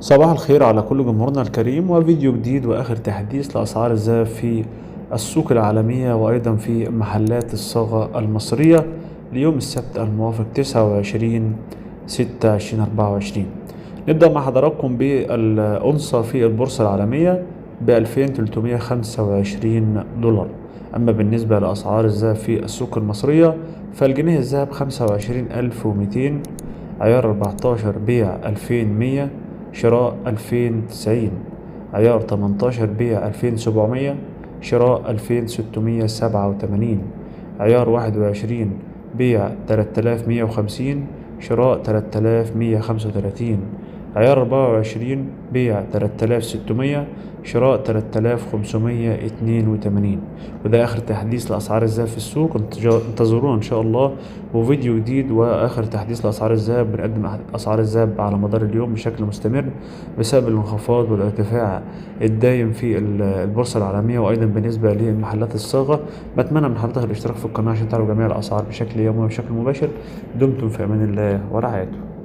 صباح الخير على كل جمهورنا الكريم، وفيديو جديد وآخر تحديث لأسعار الذهب في السوق العالمية وأيضا في محلات الصاغة المصرية ليوم السبت الموافق 29/6/2024. نبدأ مع حضراتكم بالأونصة في البورصة العالمية ب2325 دولار. أما بالنسبة لأسعار الذهب في السوق المصرية فالجنيه الذهب 25200، عيار 14 بيع 2100، شراء 2090، عيار 18 بيع 2700، شراء 2687، عيار 21 بيع 3150، شراء 3135، عيار 24 بيع 3600، شراء 3582. وده آخر تحديث لأسعار الذهب في السوق. انتظرونا إن شاء الله وفيديو جديد وآخر تحديث لأسعار الذهب. بنقدم أسعار الذهب على مدار اليوم بشكل مستمر بسبب الانخفاض والارتفاع الدايم في البورصة العالمية وأيضا بالنسبة لمحلات الصاغة. بتمنى من حضرتك الاشتراك في القناة عشان تعرفوا جميع الأسعار بشكل يومي وبشكل مباشر. دمتم في أمان الله ورعايته.